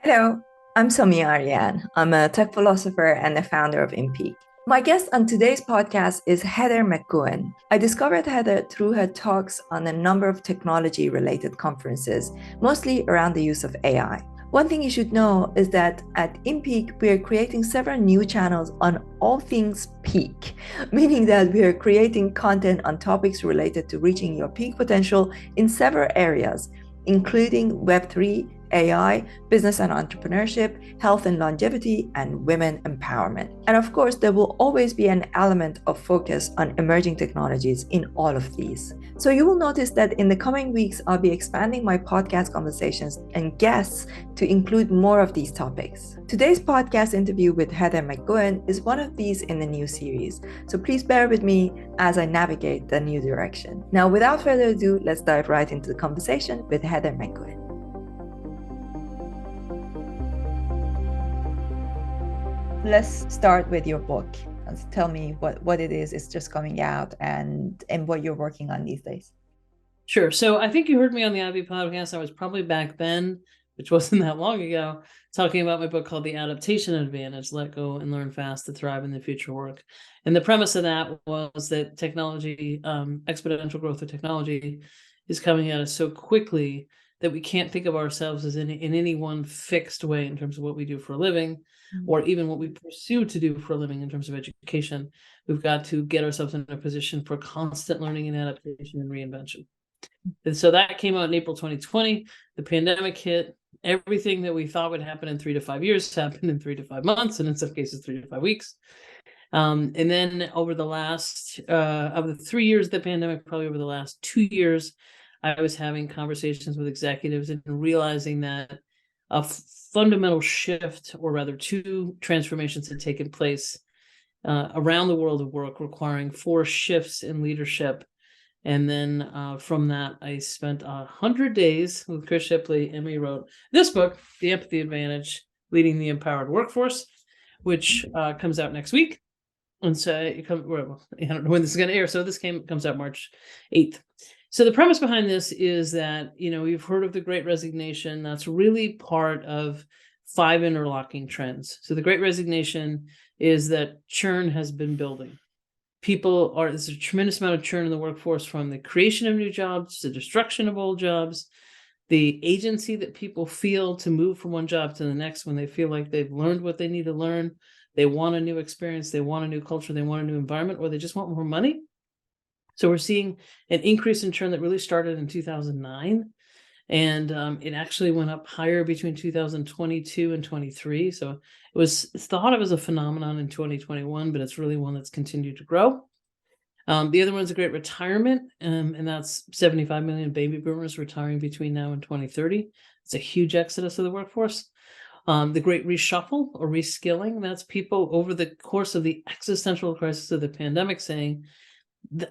Hello, I'm Somi Arian. I'm a tech philosopher and the founder of InPeak. My guest on today's podcast is Heather McGowan. I discovered Heather through her talks on a number of technology related conferences, mostly around the use of AI. One thing you should know is that at InPeak, we are creating several new channels on all things peak, meaning that we are creating content on topics related to reaching your peak potential in several areas, including Web3, AI, business and entrepreneurship, health and longevity, and women empowerment. And of course, there will always be an element of focus on emerging technologies in all of these. So you will notice that in the coming weeks, I'll be expanding my podcast conversations and guests to include more of these topics. Today's podcast interview with Heather McGowan is one of these in the new series. So please bear with me as I navigate the new direction. Now, without further ado, let's dive right into the conversation with Heather McGowan. Let's start with your book. Tell me what it is. It's just coming out and what you're working on these days. Sure. So I think you heard me on the Ivy podcast. I was probably back then, which wasn't that long ago, talking about my book called The Adaptation Advantage, Let Go and Learn Fast to Thrive in the Future Work. And the premise of that was that technology, exponential growth of technology is coming at us so quickly that we can't think of ourselves as in any one fixed way in terms of what we do for a living, or even what we pursue to do for a living in terms of education. We've got to get ourselves in a position for constant learning and adaptation and reinvention. And so that came out in April 2020. The pandemic hit. Everything that we thought would happen in 3 to 5 years happened in 3 to 5 months, and in some cases 3 to 5 weeks. And then over the last of the 3 years of the pandemic, probably over the last 2 years, I was having conversations with executives and realizing that a fundamental shift, or rather two transformations, had taken place around the world of work, requiring 4 shifts in leadership. And then from that, I spent 100 days with Chris Shipley, and we wrote this book, The Empathy Advantage, Leading the Empowered Workforce, which comes out next week. And so I don't know when this is going to air. So this comes out March 8th. So the premise behind this is that, you've heard of the Great Resignation. That's really part of 5 interlocking trends. So the Great Resignation is that churn has been building. There's a tremendous amount of churn in the workforce, from the creation of new jobs to destruction of old jobs, the agency that people feel to move from one job to the next when they feel like they've learned what they need to learn. They want a new experience, they want a new culture, they want a new environment, or they just want more money. So we're seeing an increase in churn that really started in 2009. And it actually went up higher between 2022 and 23. So it's thought of as a phenomenon in 2021, but it's really one that's continued to grow. The other one's a great retirement, and that's 75 million baby boomers retiring between now and 2030. It's a huge exodus of the workforce. The great reshuffle or reskilling, that's people over the course of the existential crisis of the pandemic saying,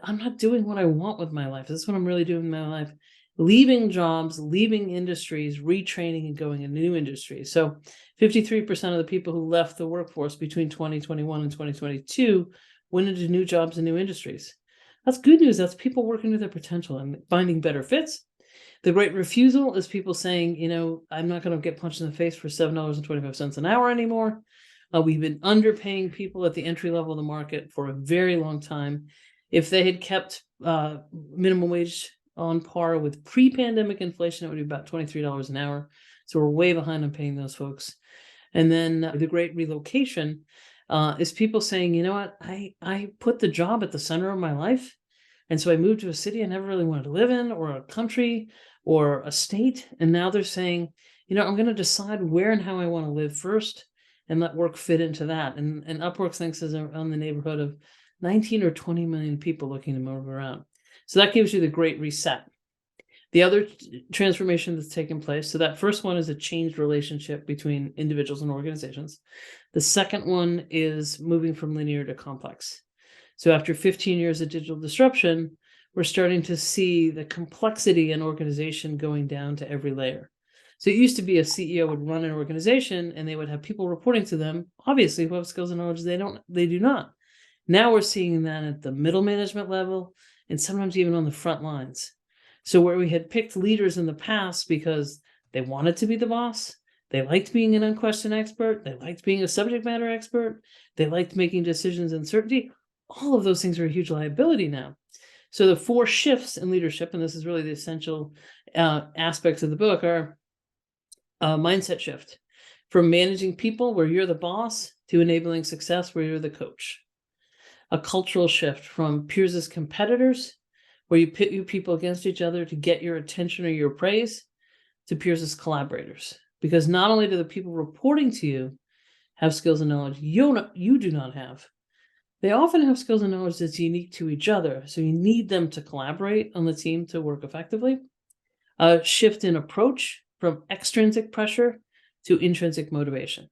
I'm not doing what I want with my life. This is what I'm really doing in my life. Leaving jobs, leaving industries, retraining and going into new industries. So 53% of the people who left the workforce between 2021 and 2022 went into new jobs and new industries. That's good news. That's people working to their potential and finding better fits. The great refusal is people saying, I'm not going to get punched in the face for $7.25 an hour anymore. We've been underpaying people at the entry level of the market for a very long time. If they had kept minimum wage on par with pre-pandemic inflation, it would be about $23 an hour. So we're way behind on paying those folks. And then the great relocation is people saying, what, I put the job at the center of my life. And so I moved to a city I never really wanted to live in, or a country, or a state. And now they're saying, I'm going to decide where and how I want to live first, and let work fit into that. And Upwork thinks is around the neighborhood of 19 or 20 million people looking to move around. So that gives you the great reset. The other transformation that's taken place, so that first one is a changed relationship between individuals and organizations. The second one is moving from linear to complex. So after 15 years of digital disruption, we're starting to see the complexity in organization going down to every layer. So it used to be a CEO would run an organization and they would have people reporting to them, obviously, who have skills and knowledge they do not. Now we're seeing that at the middle management level, and sometimes even on the front lines. So where we had picked leaders in the past because they wanted to be the boss, They liked being an unquestioned expert. They liked being a subject matter expert. They liked making decisions in certainty. All of those things are a huge liability now. So the 4 shifts in leadership, and this is really the essential aspects of the book, are a mindset shift from managing people where you're the boss to enabling success where you're the coach. A cultural shift from peers as competitors, where you pit your people against each other to get your attention or your praise, to peers as collaborators. Because not only do the people reporting to you have skills and knowledge you do not have, they often have skills and knowledge that's unique to each other. So you need them to collaborate on the team to work effectively. A shift in approach from extrinsic pressure to intrinsic motivation.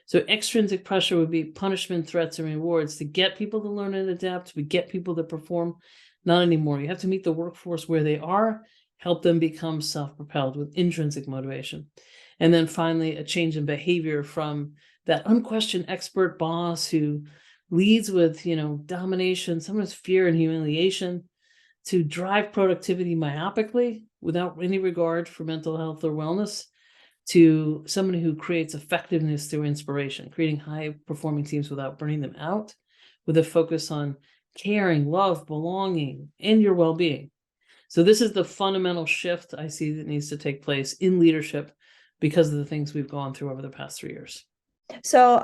So extrinsic pressure would be punishment, threats, and rewards to get people to learn and adapt, to get people to perform. Not anymore. You have to meet the workforce where they are, help them become self-propelled with intrinsic motivation. And then finally, a change in behavior from that unquestioned expert boss who leads with, domination, sometimes fear and humiliation, to drive productivity myopically without any regard for mental health or wellness, to somebody who creates effectiveness through inspiration, creating high-performing teams without burning them out, with a focus on caring, love, belonging, and your well-being. So this is the fundamental shift I see that needs to take place in leadership because of the things we've gone through over the past 3 years. So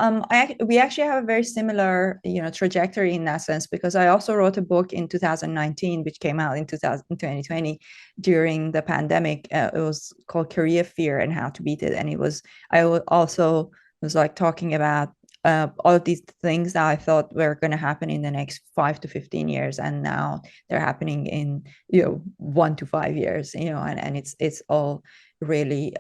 we actually have a very similar, trajectory in that sense, because I also wrote a book in 2019, which came out in 2020 during the pandemic. It was called Career Fear and How to Beat It. And I also was like talking about all of these things that I thought were going to happen in the next 5 to 15 years. And now they're happening in, 1 to 5 years, and it's all really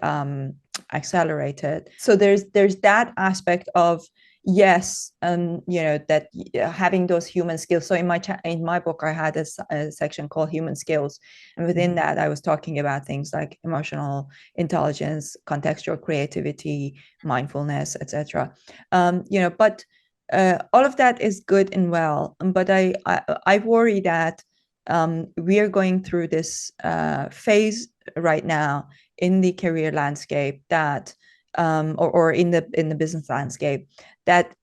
accelerated. So there's that aspect of, yes, that having those human skills. So in my book, I had a section called human skills, and within that I was talking about things like emotional intelligence, contextual creativity, mindfulness, etc. But all of that is good and well, but I worry that we are going through this phase right now in the career landscape that or in the business landscape, that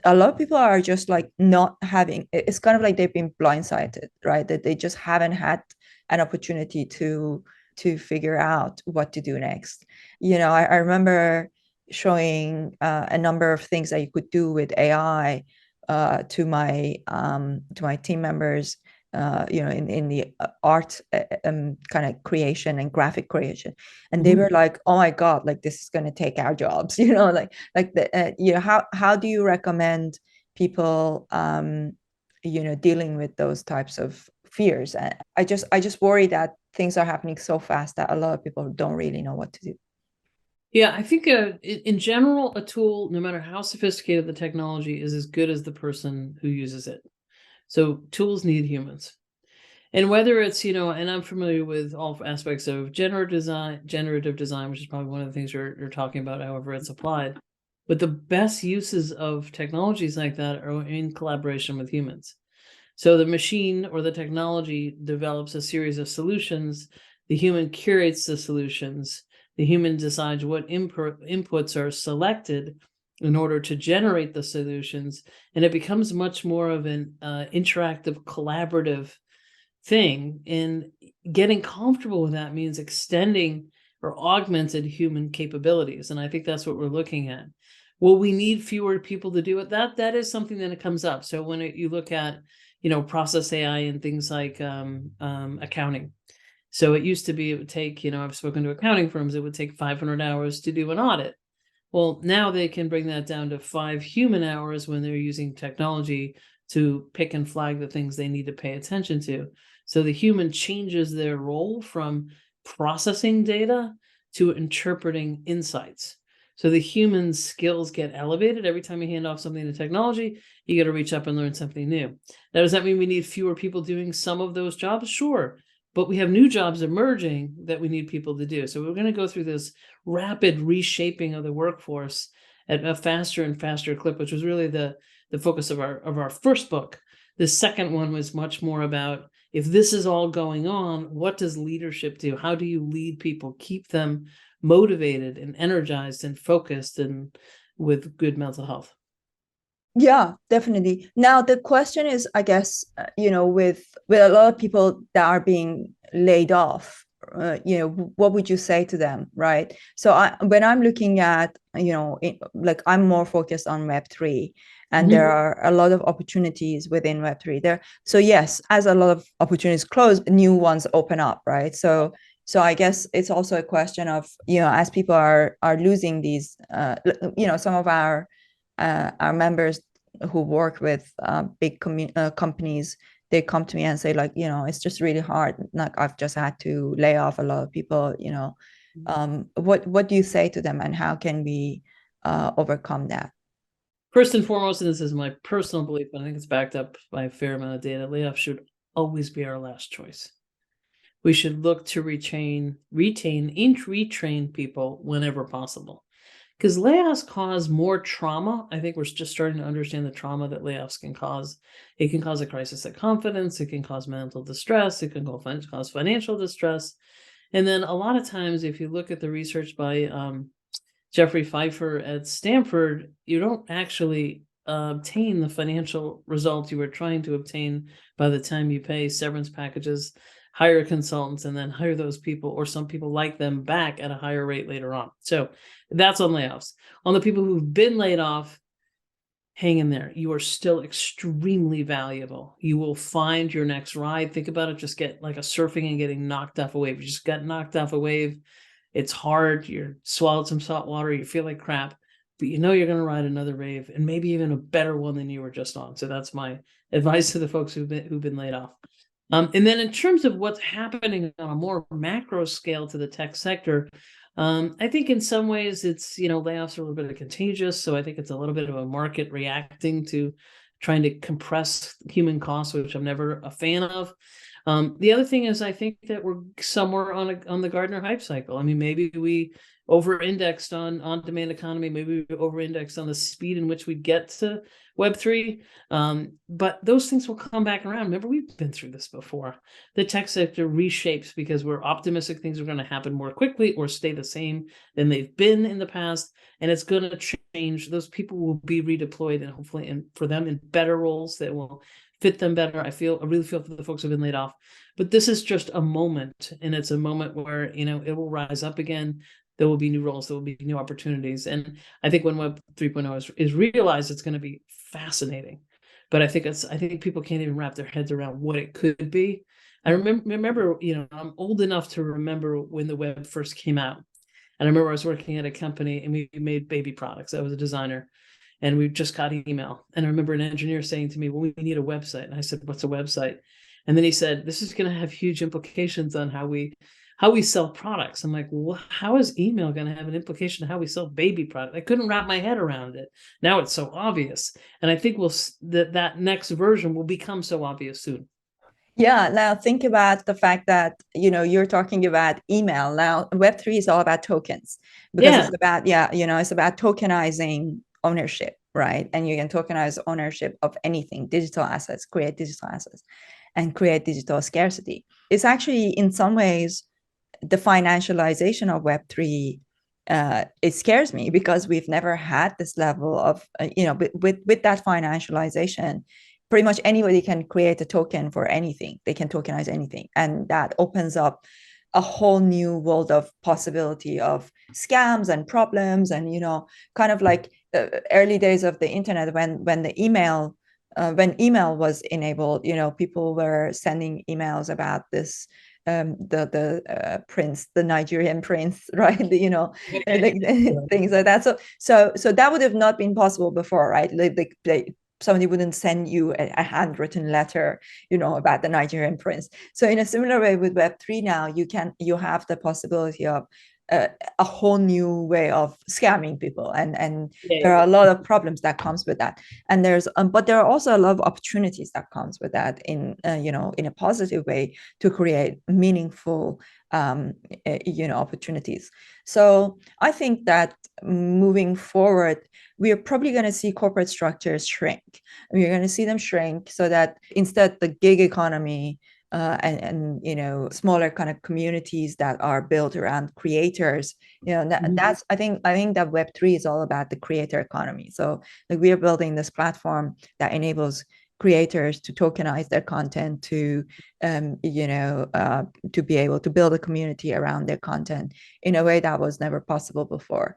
a lot of people are just like not having, it's kind of like they've been blindsided, right? That they just haven't had an opportunity to figure out what to do next. I remember showing a number of things that you could do with AI to my team members, in the art kind of creation and graphic creation, and they were like, "Oh my God, like this is going to take our jobs," how do you recommend people, dealing with those types of fears? And I just worry that things are happening so fast that a lot of people don't really know what to do. Yeah, I think in general, a tool, no matter how sophisticated the technology, is as good as the person who uses it. So tools need humans. And whether it's, and I'm familiar with all aspects of generative design, which is probably one of the things you're talking about, however it's applied. But the best uses of technologies like that are in collaboration with humans. So the machine or the technology develops a series of solutions. The human curates the solutions. The human decides what inputs are selected in order to generate the solutions. And it becomes much more of an interactive, collaborative thing. And getting comfortable with that means extending or augmented human capabilities. And I think that's what we're looking at. Will we need fewer people to do it? That is something that comes up. So when you look at, process AI and things like accounting. So it used to be, it would take, I've spoken to accounting firms, it would take 500 hours to do an audit. Well, now they can bring that down to 5 human hours when they're using technology to pick and flag the things they need to pay attention to. So the human changes their role from processing data to interpreting insights. So the human skills get elevated. Every time you hand off something to technology, you got to reach up and learn something new. Now, does that mean we need fewer people doing some of those jobs? Sure. But we have new jobs emerging that we need people to do. So we're going to go through this rapid reshaping of the workforce at a faster and faster clip, which was really the focus of our first book. The second one was much more about, if this is all going on, what does leadership do? How do you lead people, keep them motivated and energized and focused and with good mental health. Yeah, definitely. Now the question is, I guess, with a lot of people that are being laid off, what would you say to them, right? So when I'm looking at, like I'm more focused on Web3, and there are a lot of opportunities within Web3 there. So yes, as a lot of opportunities close, new ones open up, right? So I guess it's also a question of, as people are losing these, some of our members who work with big companies, they come to me and say, like, it's just really hard. Like, I've just had to lay off a lot of people. What do you say to them, and how can we overcome that? First and foremost, and this is my personal belief, but I think it's backed up by a fair amount of data, layoff should always be our last choice. We should look to retrain, and retrain people whenever possible. Because layoffs cause more trauma. I think we're just starting to understand the trauma that layoffs can cause. It can cause a crisis of confidence. It can cause mental distress. It can cause financial distress. And then a lot of times, if you look at the research by Jeffrey Pfeiffer at Stanford, you don't actually obtain the financial results you were trying to obtain by the time you pay severance packages, hire consultants, and then hire those people or some people like them back at a higher rate later on. So that's on layoffs. On the people who've been laid off, hang in there. You are still extremely valuable. You will find your next ride. Think about it. Just get like a surfing and getting knocked off a wave. You just got knocked off a wave. It's hard. You're swallowed some salt water. You feel like crap, but you know you're going to ride another wave, and maybe even a better one than you were just on. So that's my advice to the folks who've been laid off. And then in terms of what's happening on a more macro scale to the tech sector, I think in some ways it's, layoffs are a little bit contagious. So I think it's a little bit of a market reacting to trying to compress human costs, which I'm never a fan of. The other thing is, I think that we're somewhere on the Gartner hype cycle. I mean, maybe we over-indexed on demand economy. Maybe we over-indexed on the speed in which we get to Web3. But those things will come back around. Remember, we've been through this before. The tech sector reshapes because we're optimistic things are going to happen more quickly or stay the same than they've been in the past. And it's going to change. Those people will be redeployed, and hopefully for them in better roles that will fit them better. I really feel for the folks who've been laid off, but this is just a moment, and it's a moment where, it will rise up again. There will be new roles, there will be new opportunities. And I think when Web 3.0 is realized, it's going to be fascinating. But I think people can't even wrap their heads around what it could be. I remember, I'm old enough to remember when the web first came out. And I remember I was working at a company and we made baby products. I was a designer. And we just got email. And I remember an engineer saying to me, well, we need a website. And I said, what's a website? And then he said, this is going to have huge implications on how we sell products. I'm like, well, how is email going to have an implication on how we sell baby products? I couldn't wrap my head around it. Now it's so obvious. And I think that next version will become so obvious soon. Yeah, now think about the fact that, you're talking about email. Now, Web3 is all about tokens, because it's about, it's about tokenizing ownership, right? And you can tokenize ownership of anything, digital assets, create digital assets, and create digital scarcity. It's actually, in some ways, the financialization of Web3. It scares me because we've never had this level of, with that financialization. Pretty much anybody can create a token for anything. They can tokenize anything, and that opens up a whole new world of possibility of scams and problems. And kind of like the early days of the internet, when email was enabled, people were sending emails about this, the prince, the Nigerian prince, right? Things like that. So that would have not been possible before, right? Somebody wouldn't send you a handwritten letter, about the Nigerian prince. So in a similar way with Web3 now, you have the possibility of a whole new way of scamming people, and there are a lot of problems that comes with that. And but there are also a lot of opportunities that comes with that in a positive way to create meaningful opportunities. So I think that moving forward, we are probably going to see corporate structures shrink. We're going to see them shrink so that instead the gig economy and smaller kind of communities that are built around creators. That's I think that Web3 is all about the creator economy. So like we are building this platform that enables creators to tokenize their content, to to be able to build a community around their content in a way that was never possible before.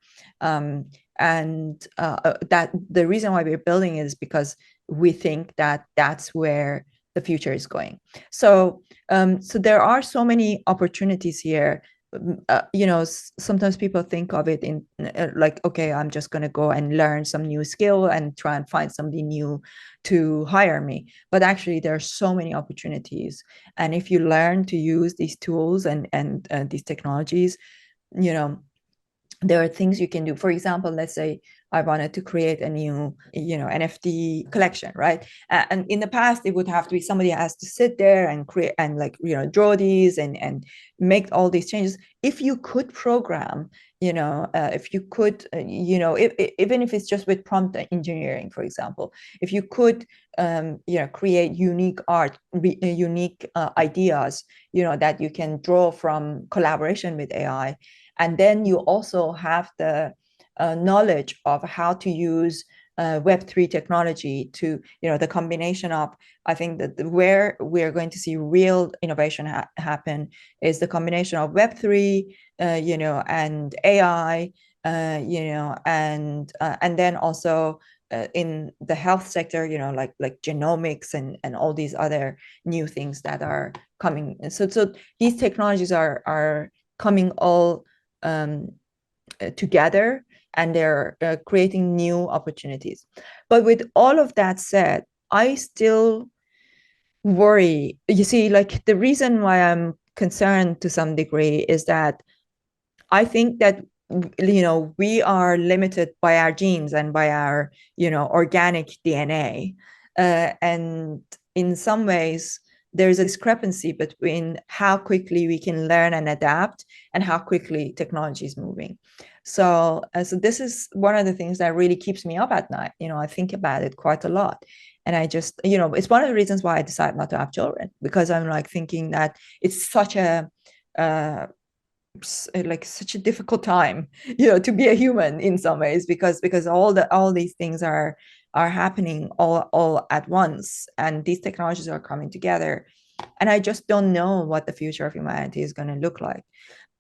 And that the reason why we're building it is because we think that that's where the future is going. So there are so many opportunities here. Sometimes people think of it in like, okay, I'm just going to go and learn some new skill and try and find somebody new to hire me. But actually, there are so many opportunities. And if you learn to use these tools and these technologies, there are things you can do. For example, let's say I wanted to create a new, NFT collection, right? And in the past, it would have to be somebody has to sit there and create and draw these and make all these changes. If you could program, if you could, even if it's just with prompt engineering, for example, if you could, create unique art, unique ideas, that you can draw from collaboration with AI. And then you also have the knowledge of how to use Web3 technology to, the combination of, I think that where we're going to see real innovation happen is the combination of Web3, and AI, and then also in the health sector, like genomics and all these other new things that are coming. So these technologies are coming all together, and they're creating new opportunities. But with all of that said, I still worry. You see, like the reason why I'm concerned to some degree is that I think that we are limited by our genes and by our organic DNA, and in some ways there's a discrepancy between how quickly we can learn and adapt and how quickly technology is moving. So this is one of the things that really keeps me up at night. I think about it quite a lot. And I just, it's one of the reasons why I decided not to have children, because I'm like thinking that it's such a like such a difficult time, to be a human in some ways, because all these things are happening all at once, and these technologies are coming together, and I just don't know what the future of humanity is going to look like.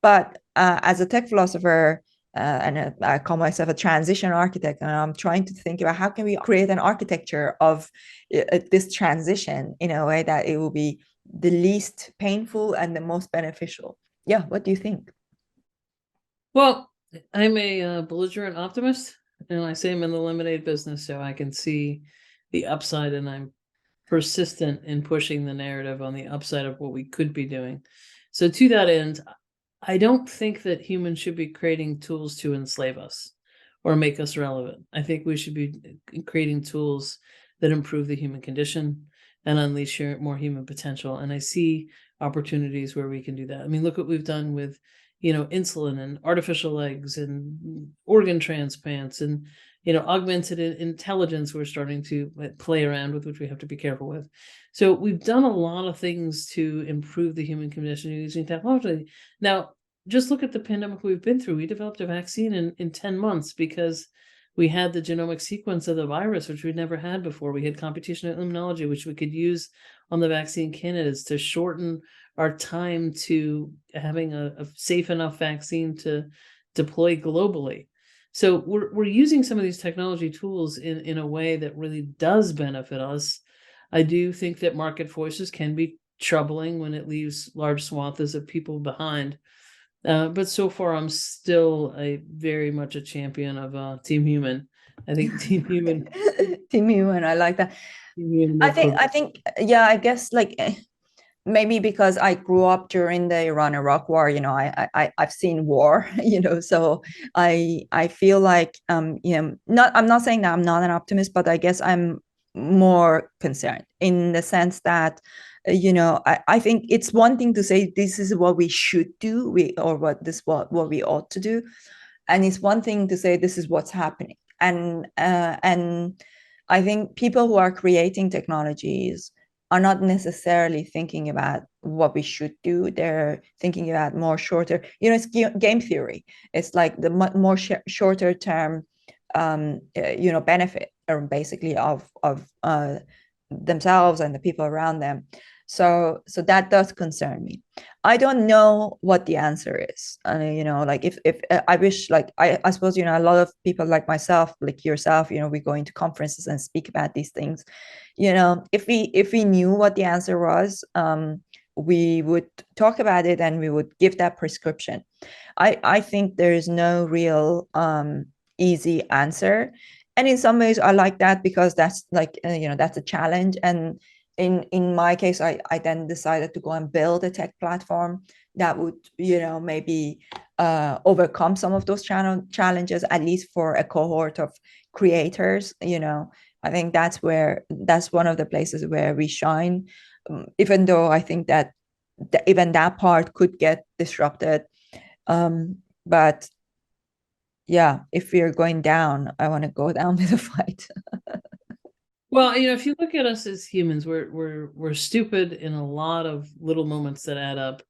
But as a tech philosopher, and I call myself a transition architect, and I'm trying to think about how can we create an architecture of this transition in a way that it will be the least painful and the most beneficial. Yeah, what do you think? Well, I'm a belligerent optimist, and I say I'm in the lemonade business, so I can see the upside, and I'm persistent in pushing the narrative on the upside of what we could be doing. So to that end, I don't think that humans should be creating tools to enslave us or make us relevant. I think we should be creating tools that improve the human condition and unleash more human potential. And I see opportunities where we can do that. I mean, look what we've done with, insulin and artificial legs and organ transplants and, augmented intelligence we're starting to play around with, which we have to be careful with. So we've done a lot of things to improve the human condition using technology. Now, just look at the pandemic we've been through. We developed a vaccine in 10 months because we had the genomic sequence of the virus, which we'd never had before. We had computational immunology, which we could use on the vaccine candidates to shorten our time to having a safe enough vaccine to deploy globally. So we're using some of these technology tools in a way that really does benefit us. I do think that market forces can be troubling when it leaves large swaths of people behind. But so far, I'm still very much a champion of Team Human. I think Team Human. Team Human, I like that. I think, yeah, I guess like maybe because I grew up during the Iran-Iraq war, I've seen war, so I feel like I'm not saying that I'm not an optimist, but I guess I'm more concerned in the sense that I think it's one thing to say this is what we should do, or what we ought to do, and it's one thing to say this is what's happening. And I think people who are creating technologies are not necessarily thinking about what we should do. They're thinking about more shorter, it's game theory. It's like the more shorter term benefit, or basically of themselves and the people around them. So that does concern me. I don't know what the answer is. Like if I wish, like I suppose, a lot of people like myself, like yourself, we go into conferences and speak about these things. If we knew what the answer was, we would talk about it and we would give that prescription. I think there is no real easy answer, and in some ways I like that, because that's like that's a challenge. And in my case, I then decided to go and build a tech platform that would maybe overcome some of those challenges, at least for a cohort of creators. I think that's one of the places where we shine, even though I think that even that part could get disrupted. But yeah, if we're going down, I want to go down with a fight. Well, if you look at us as humans, we're stupid in a lot of little moments that add up.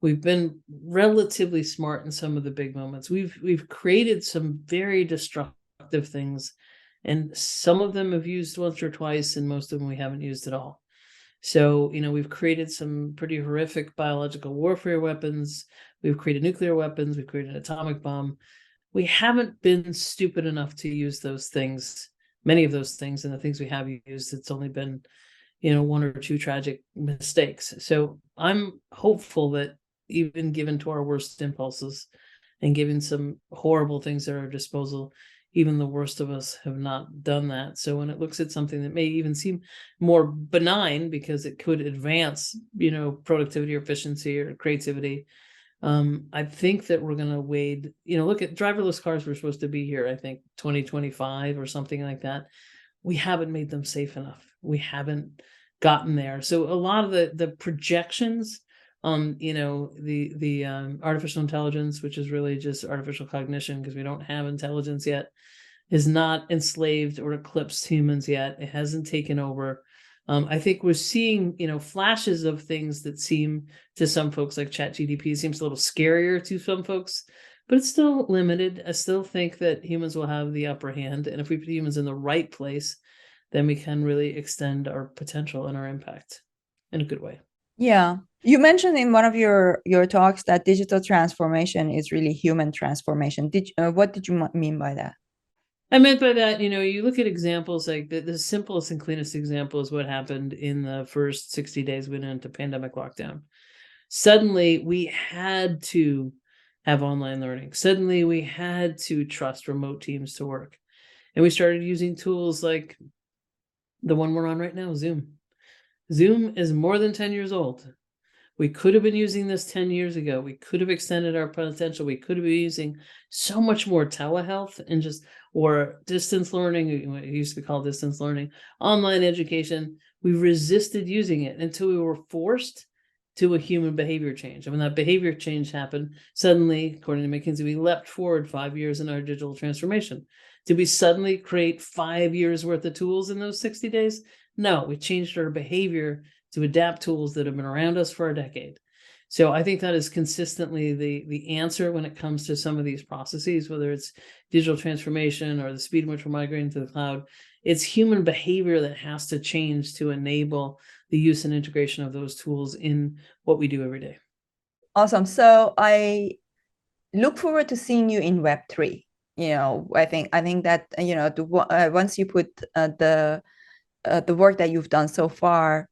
We've been relatively smart in some of the big moments. We've created some very destructive things, and some of them have used once or twice, and most of them we haven't used at all. So, we've created some pretty horrific biological warfare weapons. We've created nuclear weapons. We've created an atomic bomb. We haven't been stupid enough to use those things, many of those things, and the things we have used, it's only been, one or two tragic mistakes. So I'm hopeful that even given to our worst impulses and given some horrible things at our disposal, even the worst of us have not done that. So when it looks at something that may even seem more benign because it could advance, productivity or efficiency or creativity, I think that we're going to wade, look at driverless cars were supposed to be here, I think 2025 or something like that. We haven't made them safe enough. We haven't gotten there. So a lot of the projections on, the artificial intelligence, which is really just artificial cognition, because we don't have intelligence yet, is not enslaved or eclipsed humans yet. It hasn't taken over. I think we're seeing, flashes of things that seem to some folks, like ChatGPT seems a little scarier to some folks, but it's still limited. I still think that humans will have the upper hand. And if we put humans in the right place, then we can really extend our potential and our impact in a good way. Yeah. You mentioned in one of your talks that digital transformation is really human transformation. What did you mean by that? I meant by that, you look at examples like the simplest and cleanest example is what happened in the first 60 days we went into pandemic lockdown. Suddenly we had to have online learning. Suddenly we had to trust remote teams to work. And we started using tools like the one we're on right now, Zoom. Zoom is more than 10 years old. We could have been using this 10 years ago. We could have extended our potential. We could have been using so much more telehealth and or distance learning. It used to be called distance learning, online education. We resisted using it until we were forced to a human behavior change. And when that behavior change happened, suddenly, according to McKinsey, we leapt forward 5 years in our digital transformation. Did we suddenly create 5 years worth of tools in those 60 days? No, we changed our behavior to adapt tools that have been around us for a decade. So I think that is consistently the answer when it comes to some of these processes, whether it's digital transformation or the speed in which we're migrating to the cloud. It's human behavior that has to change to enable the use and integration of those tools in what we do every day. Awesome. So I look forward to seeing you in Web3. I think that once you put the work that you've done so far,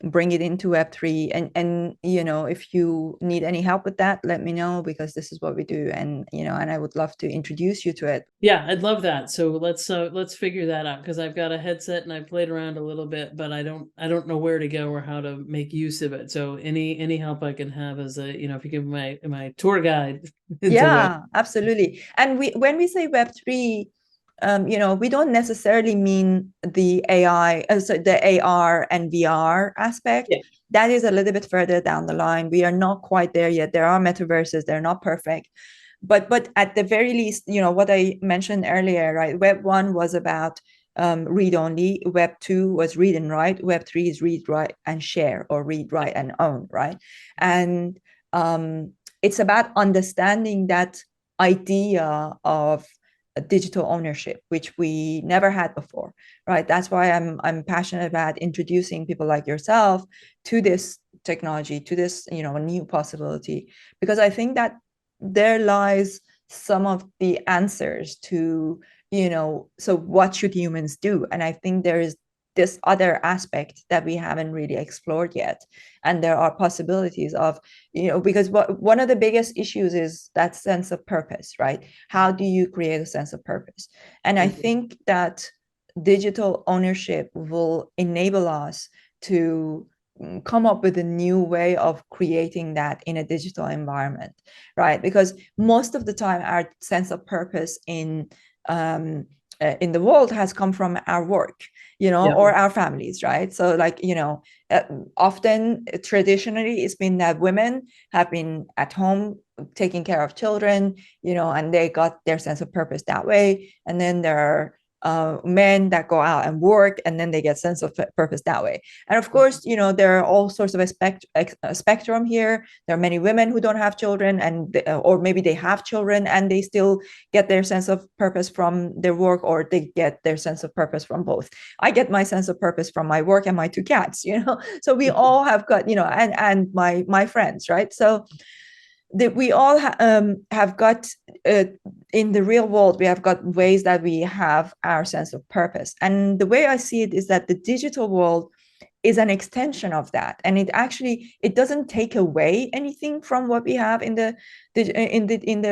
bring it into Web3, and if you need any help with that, let me know, because this is what we do, and I would love to introduce you to it. Yeah, I'd love that. So let's figure that out, because I've got a headset and I played around a little bit, but I don't know where to go or how to make use of it. So any help I can have as if you give my tour guide. Yeah, absolutely. And when we say Web3, we don't necessarily mean the AI, so the AR and VR aspect. Yeah. That is a little bit further down the line. We are not quite there yet. There are metaverses, they're not perfect. But at the very least, what I mentioned earlier, right? Web 1 was about read only. Web 2 was read and write. Web 3 is read, write, and share, or read, write, and own, right? And it's about understanding that idea of digital ownership, which we never had before, right? That's why I'm passionate about introducing people like yourself to this technology, to this new possibility, because I think that there lies some of the answers to so what should humans do. And I think there is this other aspect that we haven't really explored yet, and there are possibilities of because one of the biggest issues is that sense of purpose, right? How do you create a sense of purpose? And I think that digital ownership will enable us to come up with a new way of creating that in a digital environment, right? Because most of the time our sense of purpose in the world has come from our work, or our families, right? So like, often traditionally it's been that women have been at home taking care of children, and they got their sense of purpose that way. And then there are men that go out and work, and then they get sense of purpose that way. And of course, there are all sorts of a spectrum here. There are many women who don't have children, and or maybe they have children and they still get their sense of purpose from their work, or they get their sense of purpose from both. I get my sense of purpose from my work and my two cats, so we all have got, and my friends, right? So that we all have got in the real world, we have got ways that we have our sense of purpose. And the way I see it is that the digital world is an extension of that, and it doesn't take away anything from what we have in the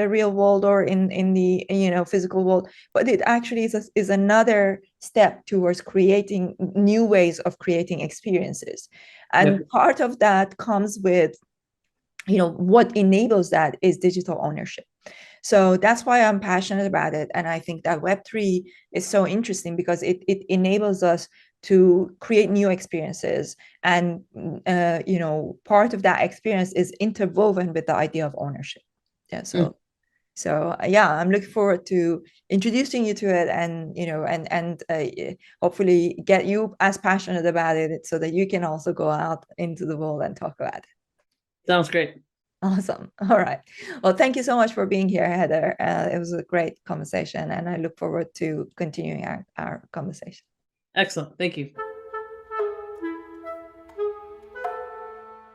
real world, or in the physical world, but it actually is another step towards creating new ways of creating experiences. And part of that comes with what enables that is digital ownership. So that's why I'm passionate about it. And I think that Web3 is so interesting because it enables us to create new experiences. And, part of that experience is interwoven with the idea of ownership. Yeah. So yeah, I'm looking forward to introducing you to it, and hopefully get you as passionate about it so that you can also go out into the world and talk about it. Sounds great. Awesome. All right. Well, thank you so much for being here, Heather. It was a great conversation, and I look forward to continuing our conversation. Excellent. Thank you.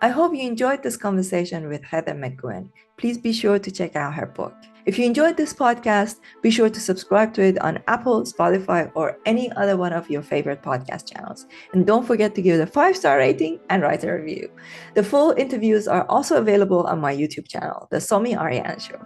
I hope you enjoyed this conversation with Heather McGowan. Please be sure to check out her book. If you enjoyed this podcast, be sure to subscribe to it on Apple, Spotify, or any other one of your favorite podcast channels. And don't forget to give it a 5-star rating and write a review. The full interviews are also available on my YouTube channel, The Somi Arian Show.